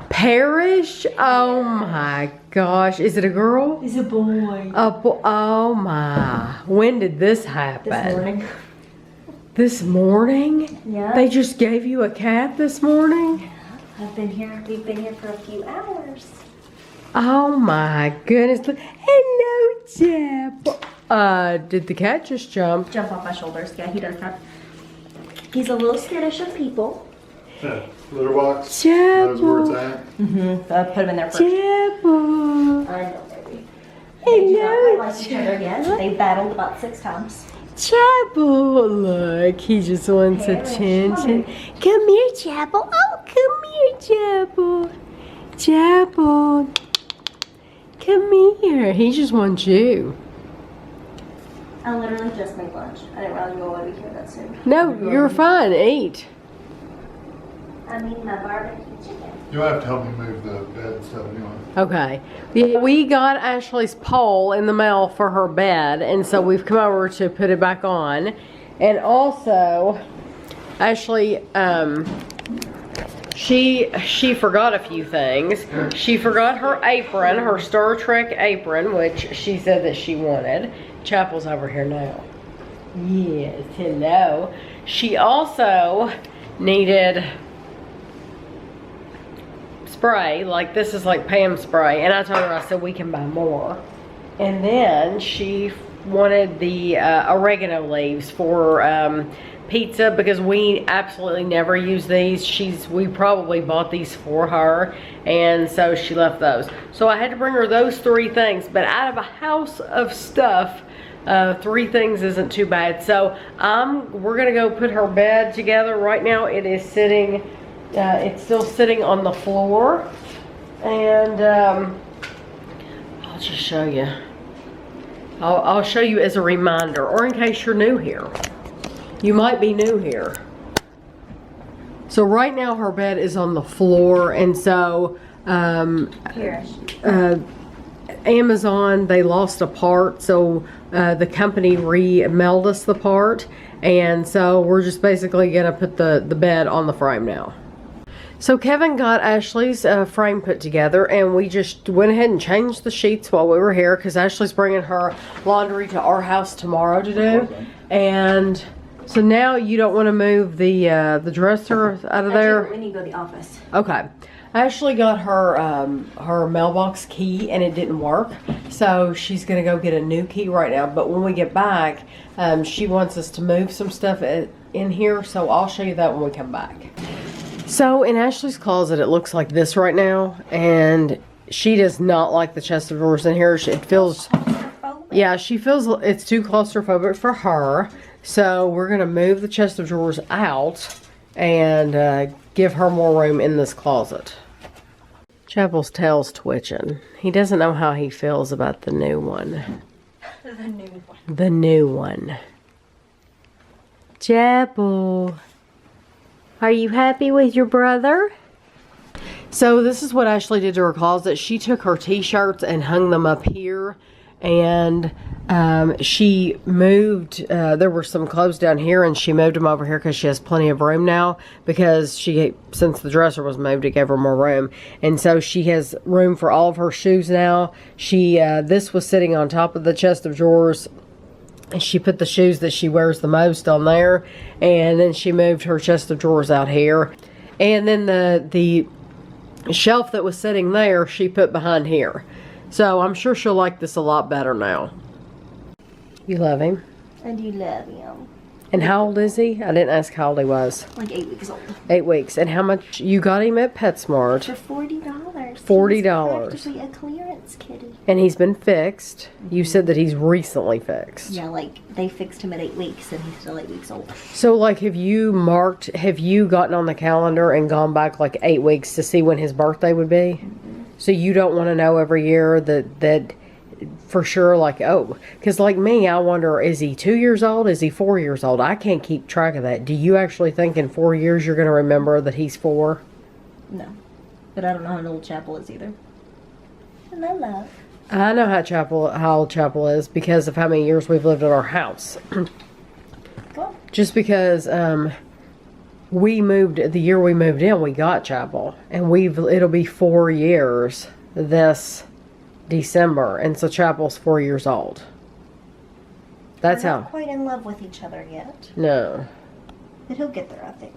Parish? Oh my gosh. Is it a girl? He's a boy. Oh my. When did this happen? This morning. This morning? Yeah. They just gave you a cat this morning? We've been here for a few hours. Oh my goodness. Hello, Jeff. Did the cat just jump? Jump off my shoulders. Yeah, he does that. He's a little skittish of people. Litter box. Chapel. Knows where it's at. Mm-hmm. I put them in there first. Chapel. I know, baby. I They do not know. quite like each other again. They battled about 6 times. Chapel. Look, he just wants attention. Come here, Chapel. Oh, come here, Chapel. Chapel. Come here. He just wants you. I literally just made lunch. I didn't realize you were going to be here that soon. No, you're fine. Eat. I mean, my barbecue chicken. You'll have to help me move the bed and stuff anyway. Okay. Yeah, we got Ashley's pole in the mail for her bed, and so we've come over to put it back on. And also, Ashley, she forgot a few things. She forgot her apron, her Star Trek apron, which she said that she wanted. Chapel's over here now. Yes, hello. She also needed spray, like this is like Pam spray, and I told her, I said we can buy more. And then she wanted the oregano leaves for pizza, because we absolutely never use these. We probably bought these for her, and so she left those. So I had to bring her those 3 things, but out of a house of stuff, 3 things isn't too bad. So we're gonna go put her bed together. Right now it is sitting, it's still sitting on the floor, and I'll just show you. I'll show you as a reminder, or in case you're new here. You might be new here. So right now her bed is on the floor, and so Parish. Amazon, they lost a part, so the company re-mailed us the part, and so we're just basically gonna put the bed on the frame now. So Kevin got Ashley's frame put together, and we just went ahead and changed the sheets while we were here, because Ashley's bringing her laundry to our house tomorrow to do. And so now you don't want to move the dresser out of there? We need to go to the office. Okay. Ashley got her her mailbox key, and it didn't work, so she's gonna go get a new key right now. But when we get back, she wants us to move some stuff in here, so I'll show you that when we come back. So in Ashley's closet, it looks like this right now, and she does not like the chest of drawers in here. It feels, yeah, she feels it's too claustrophobic for her. So we're gonna move the chest of drawers out and give her more room in this closet. Chapel's tail's twitching. He doesn't know how he feels about the new one. The new one. The new one. Chapel, are you happy with your brother? So this is what Ashley did to her closet. She took her t-shirts and hung them up here, and she moved, there were some clothes down here, and she moved them over here because she has plenty of room now, because since the dresser was moved, it gave her more room. And so she has room for all of her shoes now. This was sitting on top of the chest of drawers, and she put the shoes that she wears the most on there, and then she moved her chest of drawers out here. And then the shelf that was sitting there, she put behind here. So I'm sure she'll like this a lot better now. You love him? I do love him. And how old is he? I didn't ask how old he was. Like 8 weeks old. 8 weeks. And how much you got him at PetSmart? For $40. $40. He's practically a clearance kitty. And he's been fixed. You said that he's recently fixed. Yeah, like they fixed him at 8 weeks, and he's still 8 weeks old. So like, have you gotten on the calendar and gone back like 8 weeks to see when his birthday would be? Mm-hmm. So you don't want to know every year that for sure, like, oh, because like me, I wonder, is he 2 years old? Is he 4 years old? I can't keep track of that. Do you actually think in 4 years you're going to remember that he's 4? No. But I don't know how old Chapel is either. And I love. I know how old Chapel is because of how many years we've lived at our house. Cool. Just because the year we moved in, we got Chapel, and it'll be 4 years this December, and so Chapel's 4 years old. That's We're how. not quite in love with each other yet, No. but he'll get there, I think.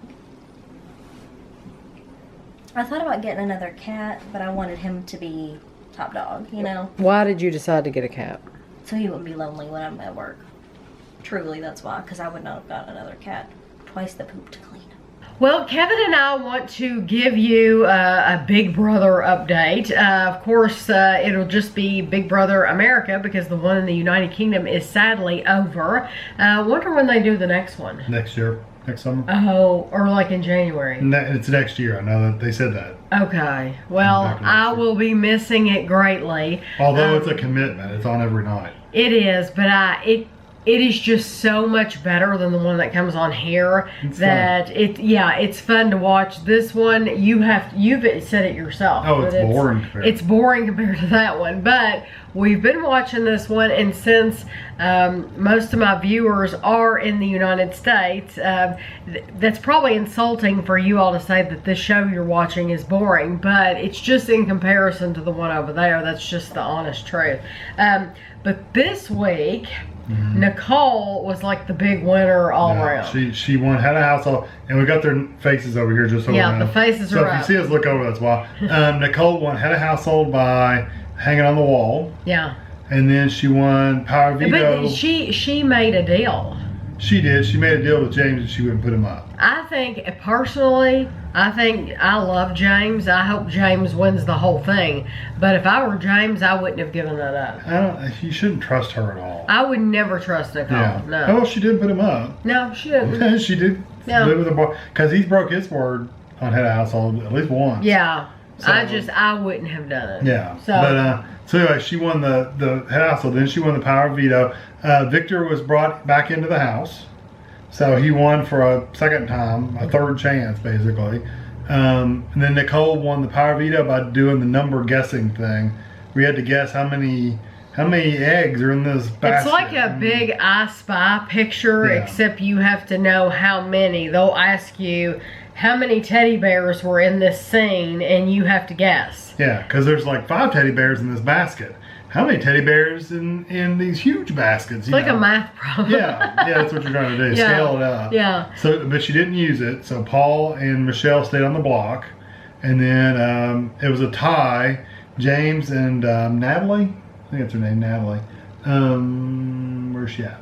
I thought about getting another cat, but I wanted him to be top dog, you know? Why did you decide to get a cat? So he wouldn't be lonely when I'm at work. Truly, that's why, because I would not have got another cat. Twice the poop to clean. Well, Kevin and I want to give you a Big Brother update. Of course, it'll just be Big Brother America because the one in the United Kingdom is sadly over. Wonder when they do the next one. Next year, next summer. Oh, or like in January. It's next year. I know that they said that. Okay. Well, I will be missing it greatly. Although it's a commitment. It's on every night. It is, but it is just so much better than the one that comes on here. It's fun to watch. This one, you've said it yourself. Oh, it's boring. It's boring compared to that one. But we've been watching this one, and since most of my viewers are in the United States, that's probably insulting for you all to say that this show you're watching is boring, but it's just in comparison to the one over there. That's just the honest truth. But this week, Nicole was like the big winner all around. She won, had a household, and we got their faces over here just so we know. The faces are up. So if you see us look over, that's why. Nicole won, had a household by hanging on the wall. Yeah. And then she won Power Veto. But she made a deal. She did. She made a deal with James and she wouldn't put him up. I think, personally, I love James. I hope James wins the whole thing. But if I were James, I wouldn't have given that up. You shouldn't trust her at all. I would never trust Nicole. Yeah. No. Oh, she didn't put him up. No, she didn't. She did. Yeah. Live with a because he's broke his word on head of household at least once. Yeah. So, I wouldn't have done it. Yeah. So, so anyway, she won the head of household. Then she won the Power Veto. Victor was brought back into the house. So he won for a second time, a third chance, basically. And then Nicole won the Power Veto by doing the number guessing thing. We had to guess how many eggs are in this basket. It's like a big I Spy picture, except you have to know how many. They'll ask you how many teddy bears were in this scene, and you have to guess. Yeah, because there's like 5 teddy bears in this basket. How many teddy bears in these huge baskets? It's like a math problem. Yeah, that's what you're trying to do. Scale it up. Yeah. So, but she didn't use it. So Paul and Michelle stayed on the block, and then it was a tie. James and Natalie. I think that's her name, Natalie. Where's she at?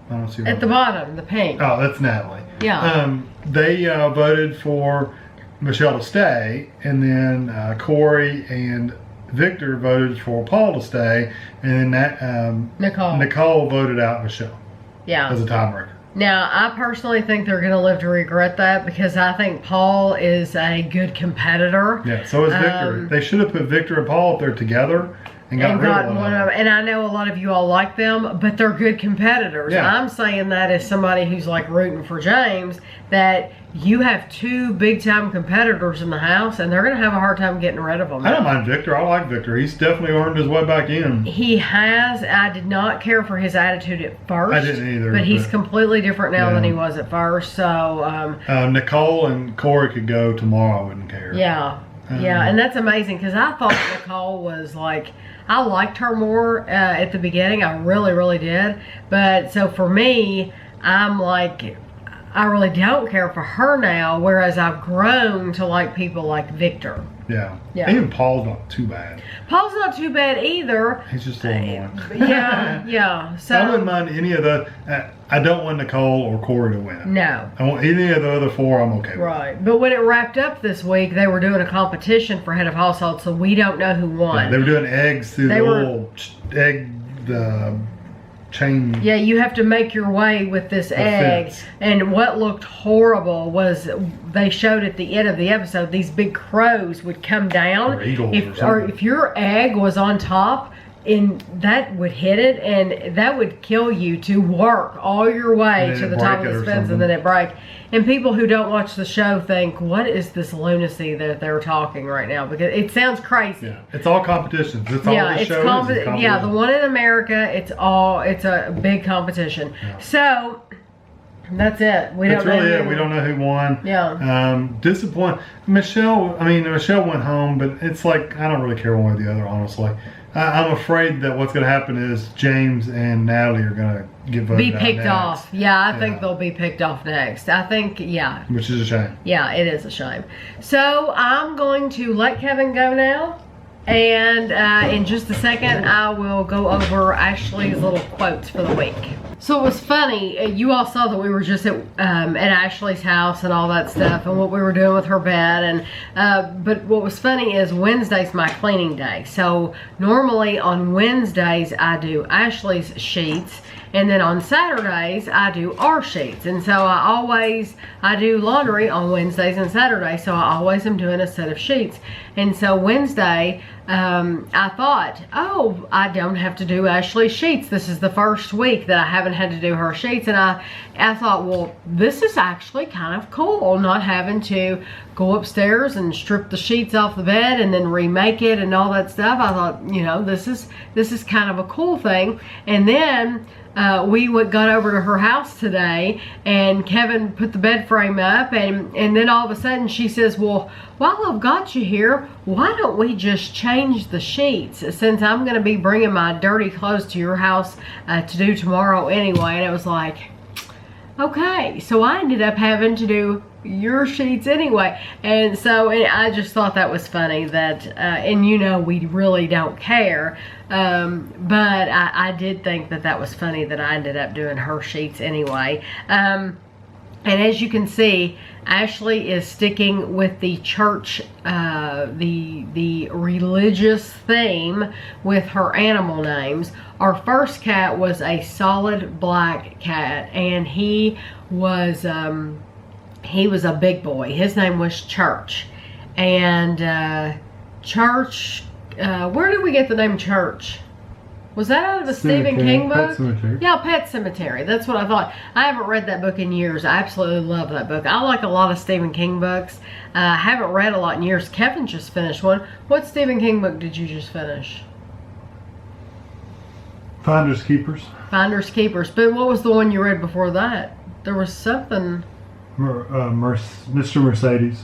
I don't see her. At the bottom, the pink. Oh, that's Natalie. Yeah. They voted for Michelle to stay, and then Corey and Victor voted for Paul to stay, and then Nicole voted out Michelle. Yeah. As a tiebreaker. Now, I personally think they're going to live to regret that because I think Paul is a good competitor. Yeah, so is Victor. They should have put Victor and Paul up there together and got rid of one of them. And I know a lot of you all like them, but they're good competitors. Yeah. I'm saying that as somebody who's like rooting for James, that you have 2 big-time competitors in the house, and they're going to have a hard time getting rid of them. I don't mind Victor. I like Victor. He's definitely earned his way back in. He has. I did not care for his attitude at first. I didn't either. But he's completely different now than he was at first. So Nicole and Corey could go tomorrow. I wouldn't care. Yeah. And that's amazing because I thought Nicole was like, I liked her more at the beginning. I really, really did. But so for me, I'm like, I really don't care for her now, whereas I've grown to like people like Victor. Yeah. Even Paul's not too bad. Paul's not too bad either. He's just a little annoying. Yeah. So I wouldn't mind any of the. I don't want Nicole or Corey to win. No. I want any of the other 4. I'm okay with. Right. But when it wrapped up this week, they were doing a competition for head of household, so we don't know who won. Yeah, they were doing eggs through the little egg chain. Yeah, you have to make your way with this egg. And what looked horrible was they showed at the end of the episode these big crows would come down. Or eagles if your egg was on top, and that would hit it, and that would kill you to work all your way to the top of the fence, and then it break. And people who don't watch the show think, what is this lunacy that they're talking right now? Because it sounds crazy. Yeah, it's all competitions. That's all the show is. Yeah, the one in America, it's a big competition. Yeah. So that's it. That's really it. We don't know who won. Yeah. Disappointed. Michelle went home, but it's like, I don't really care one way or the other, honestly. I'm afraid that what's going to happen is James and Natalie are going to get voted out picked next. off. Yeah, I think they'll be picked off next. I think, Which is a shame. Yeah, it is a shame. So I'm going to let Kevin go now. And in just a second, I will go over Ashley's little quotes for the week. So it was funny, you all saw that we were just at Ashley's house and all that stuff and what we were doing with her bed. And but what was funny is Wednesday's my cleaning day. So normally on Wednesdays I do Ashley's sheets, and then on Saturdays I do our sheets. And so I do laundry on Wednesdays and Saturdays, so I always am doing a set of sheets. And so Wednesday, I thought, oh, I don't have to do Ashley's sheets. This is the first week that I haven't had to do her sheets. And I thought, well, this is actually kind of cool, not having to go upstairs and strip the sheets off the bed and then remake it and all that stuff. I thought, you know, this is kind of a cool thing. And then we got over to her house today, and Kevin put the bed frame up, and then all of a sudden she says, well, while I've got you here, why don't we just change the sheets, since I'm going to be bringing my dirty clothes to your house to do tomorrow anyway. And it was like, okay, so I ended up having to do your sheets anyway. And so I just thought that was funny that, and you know, we really don't care, but I did think that was funny that I ended up doing her sheets anyway. And as you can see, Ashley is sticking with the church, the religious theme with her animal names. Our first cat was a solid black cat, and he was a big boy. His name was Church. And Church, where did we get the name Church? Was that out of a Stephen King book? Pet Cemetery. Yeah, Pet Cemetery. That's what I thought. I haven't read that book in years. I absolutely love that book. I like a lot of Stephen King books. I haven't read a lot in years. Kevin just finished one. What Stephen King book did you just finish? Finders Keepers. Finders Keepers. But what was the one you read before that? There was something. Mr. Mercedes.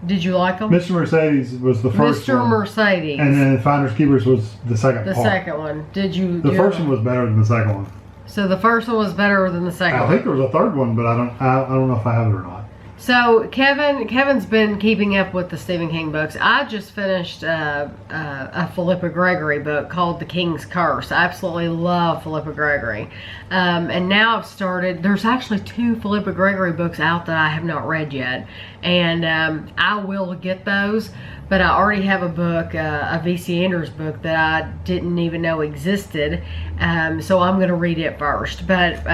Did you like them? Mr. Mercedes was the first one. Mr. Mercedes. And then Finders Keepers was the second part. The second one. Did you? The first one was better than the second one. So the first one was better than the second one. I think there was a third one, but I don't know if I have it or not. So Kevin's been keeping up with the Stephen King books. I just finished a Philippa Gregory book called The King's Curse. I absolutely love Philippa Gregory. And now I've started, there's actually 2 Philippa Gregory books out that I have not read yet. And I will get those. But I already have a book, a V.C. Anders book that I didn't even know existed. So I'm going to read it first. But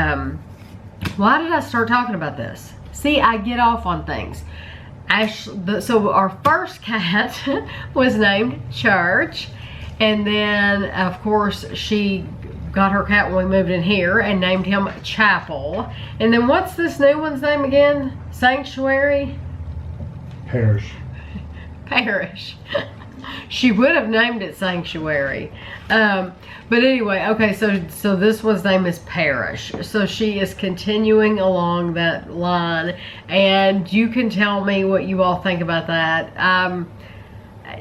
why did I start talking about this? See, I get off on things. So our first cat was named Church. And then, of course, she got her cat when we moved in here and named him Chapel. And then what's this new one's name again? Sanctuary? Parish. Parish. She would have named it Sanctuary. But anyway, okay, so this one's name is Parish. So she is continuing along that line, and you can tell me what you all think about that.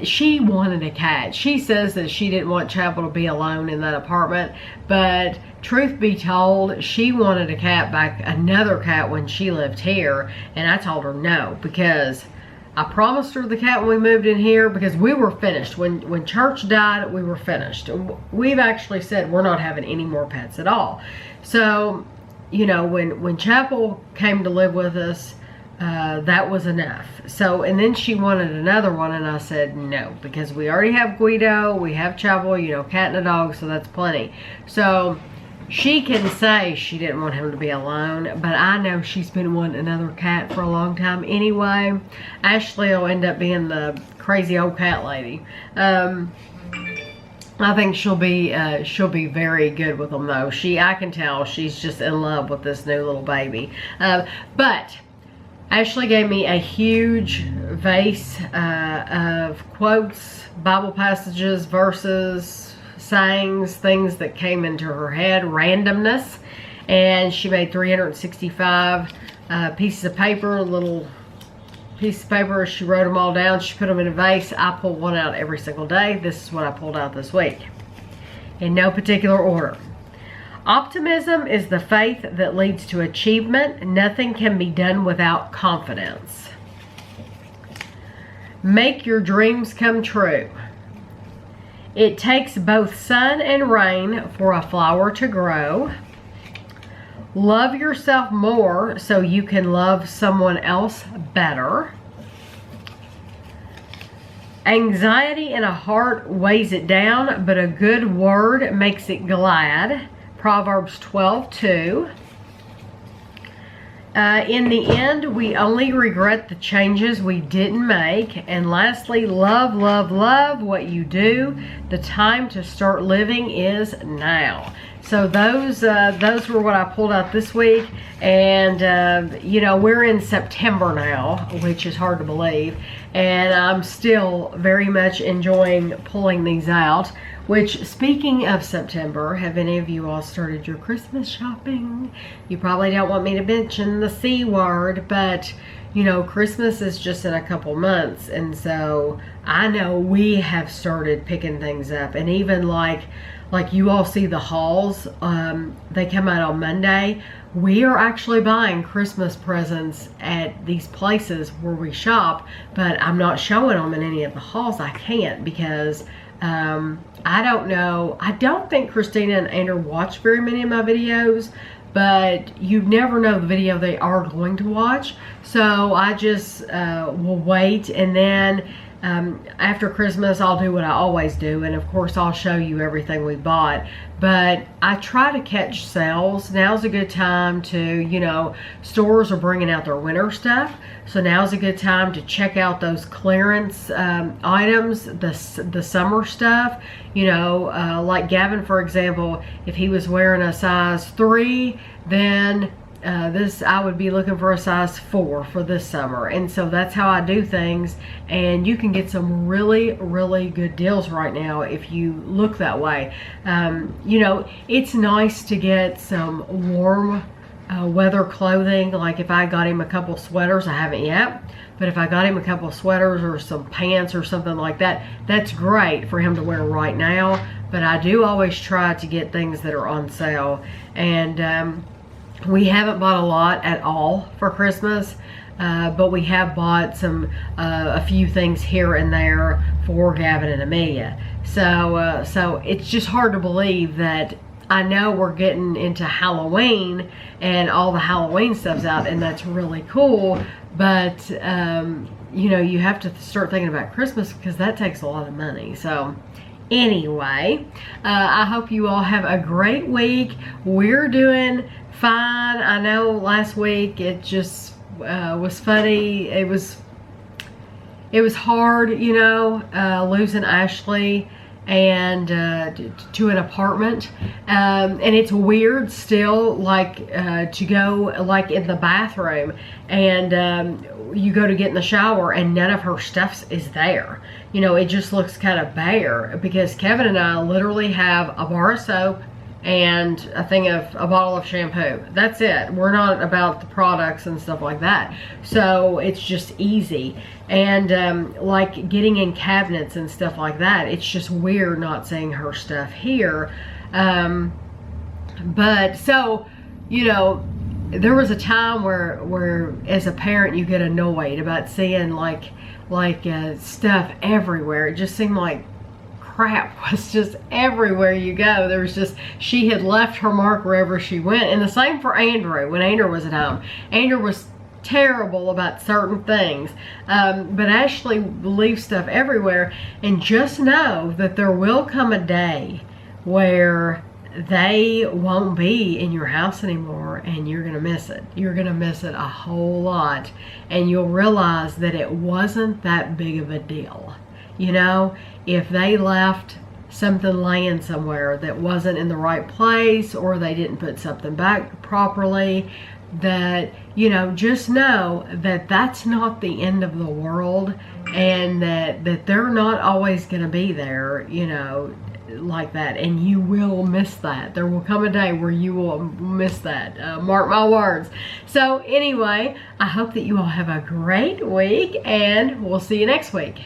She wanted a cat. She says that she didn't want Chapel to be alone in that apartment, but truth be told, she wanted a cat another cat when she lived here, and I told her no, because I promised her the cat when we moved in here, because we were finished. When Church died, we were finished. We've actually said we're not having any more pets at all. So, you know, when Chapel came to live with us, that was enough. So, and then she wanted another one, and I said no, because we already have Guido, we have Chapel, you know, cat and a dog, so that's plenty. So she can say she didn't want him to be alone, but I know she's been wanting another cat for a long time anyway. Ashley will end up being the crazy old cat lady. I think she'll be very good with them though. I can tell she's just in love with this new little baby. But Ashley gave me a huge vase of quotes, Bible passages, verses, sayings, things that came into her head, randomness, and she made 365 pieces of paper, little pieces of paper. She wrote them all down. She put them in a vase. I pull one out every single day. This is what I pulled out this week, in no particular order. Optimism is the faith that leads to achievement. Nothing can be done without confidence. Make your dreams come true. It takes both sun and rain for a flower to grow. Love yourself more so you can love someone else better. Anxiety in a heart weighs it down, but a good word makes it glad. Proverbs 12:2. In the end, we only regret the changes we didn't make. And lastly, love, love, love what you do. The time to start living is now. So those were what I pulled out this week. And, you know, we're in September now, which is hard to believe. And I'm still very much enjoying pulling these out. Which, speaking of September, have any of you all started your Christmas shopping? You probably don't want me to mention the C word, but, you know, Christmas is just in a couple months. And so I know we have started picking things up. And even like you all see the hauls, they come out on Monday. We are actually buying Christmas presents at these places where we shop, but I'm not showing them in any of the hauls. I can't because I don't know. I don't think Christina and Andrew watch very many of my videos, but you never know the video they are going to watch. So I just will wait, and then after Christmas I'll do what I always do, and of course I'll show you everything we bought. But I try to catch sales. Now's a good time to, you know, stores are bringing out their winter stuff, so now's a good time to check out those clearance items, the summer stuff. You know, like Gavin, for example, if he was wearing a size 3, then I would be looking for a size 4 for this summer. And so that's how I do things, and you can get some really, really good deals right now if you look that way. You know, it's nice to get some warm weather clothing. Like if I got him a couple sweaters, I haven't yet, but if I got him a couple sweaters or some pants or something like that, that's great for him to wear right now. But I do always try to get things that are on sale. And we haven't bought a lot at all for Christmas, but we have bought a few things here and there for Gavin and Amelia. So it's just hard to believe that I know we're getting into Halloween and all the Halloween stuff's out, and that's really cool. But you know, you have to start thinking about Christmas because that takes a lot of money. So anyway, I hope you all have a great week. We're doing fine. I know last week it just was funny. It was hard, you know, losing Ashley and to an apartment, and it's weird still, like to go like in the bathroom, and you go to get in the shower and none of her stuff is there. You know, it just looks kind of bare because Kevin and I literally have a bar of soap and a bottle of shampoo. That's it. We're not about the products and stuff like that. So it's just easy. And like getting in cabinets and stuff like that, it's just weird not seeing her stuff here. But so, you know, there was a time where as a parent you get annoyed about seeing like stuff everywhere. It just seemed like crap was just everywhere you go. There was just, she had left her mark wherever she went. And the same for Andrew when Andrew was at home. Andrew was terrible about certain things, but Ashley leaves stuff everywhere. And just know that there will come a day where they won't be in your house anymore, and you're gonna miss it. You're gonna miss it a whole lot, and you'll realize that it wasn't that big of a deal. You know, if they left something laying somewhere that wasn't in the right place, or they didn't put something back properly, that, you know, just know that that's not the end of the world, and that they're not always going to be there, you know, like that, and you will miss that. There will come a day where you will miss that. Mark my words. So anyway, I hope that you all have a great week, and we'll see you next week.